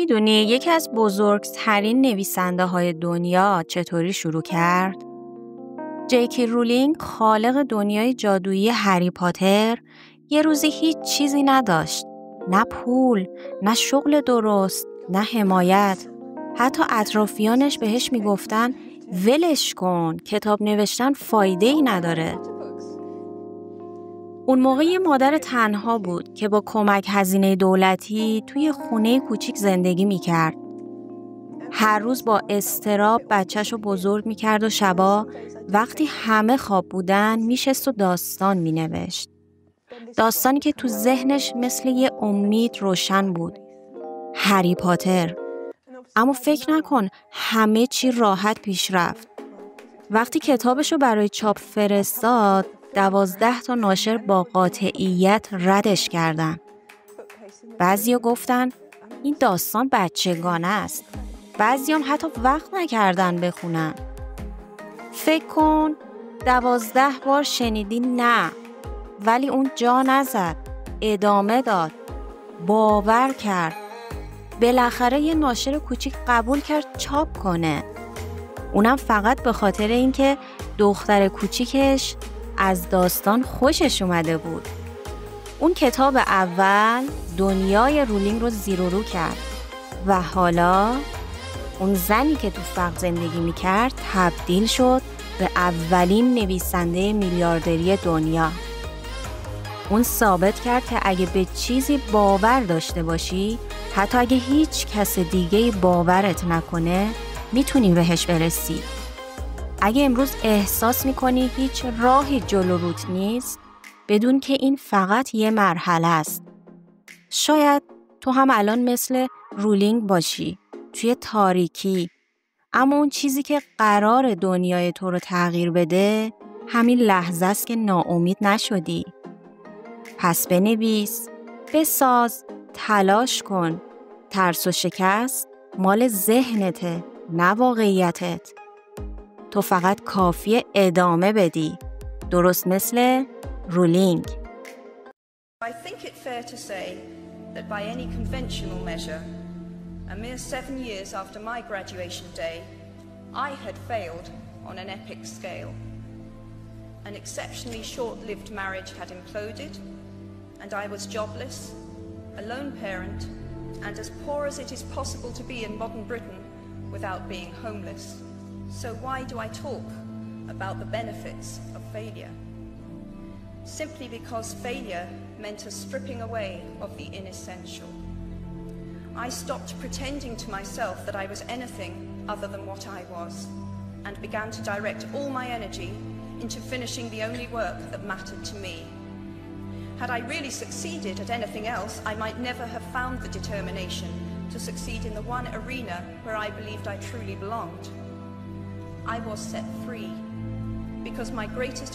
میدونی یکی از بزرگترین نویسنده های دنیا چطوری شروع کرد؟ جی.کی رولینگ، خالق دنیای جادویی هری پاتر، یه روزی هیچ چیزی نداشت. نه پول، نه شغل درست، نه حمایت. حتی اطرافیانش بهش میگفتن ولش کن، کتاب نوشتن فایده‌ای نداره. اون موقع یه مادر تنها بود که با کمک هزینه دولتی توی خونه کوچیک زندگی میکرد. هر روز با اضطراب بچه‌شو بزرگ میکرد و شبا وقتی همه خواب بودن میشست و داستان مینوشت. داستانی که تو ذهنش مثل یه امید روشن بود. هری پاتر. اما فکر نکن همه چی راحت پیش رفت. وقتی کتابشو برای چاپ فرستاد، 12 تا ناشر با قاطعیت ردش کردن. بعضیا گفتن این داستان بچگانه است. بعضیام حتی وقت نکردن بخونن. فکر کن 12 بار شنیدی نه، ولی اون جا نزد، ادامه داد، باور کرد. بالاخره یه ناشر کوچیک قبول کرد چاپ کنه. اونم فقط به خاطر اینکه دختر کوچیکش از داستان خوشش اومده بود. اون کتاب اول دنیای رولینگ رو زیر و رو کرد و حالا اون زنی که تو فقر زندگی میکرد تبدیل شد به اولین نویسنده میلیاردری دنیا. اون ثابت کرد که اگه به چیزی باور داشته باشی، حتی اگه هیچ کس دیگه باورت نکنه، میتونی بهش برسی. اگه امروز احساس میکنی هیچ راهی جلو روت نیست، بدون که این فقط یه مرحله است. شاید تو هم الان مثل رولینگ باشی، توی تاریکی. اما اون چیزی که قرار دنیای تو رو تغییر بده، همین لحظه است که ناامید نشدی. پس بنویس، بساز، تلاش کن. ترس و شکست مال ذهنته، نه واقعیتت. تو فقط کافیه ادامه بدی، درست مثل رولینگ. I think it fair to say that by any conventional measure, a mere 7 years after my graduation day, I had failed on an epic scale. An exceptionally short-lived marriage had imploded, and I was jobless, a lone parent, and as poor as it is possible to be in modern Britain without being homeless. So why do I talk about the benefits of failure? Simply because failure meant a stripping away of the inessential. I stopped pretending to myself that I was anything other than what I was, and began to direct all my energy into finishing the only work that mattered to me. Had I really succeeded at anything else, I might never have found the determination to succeed in the one arena where I believed I truly belonged. I was set free because my greatest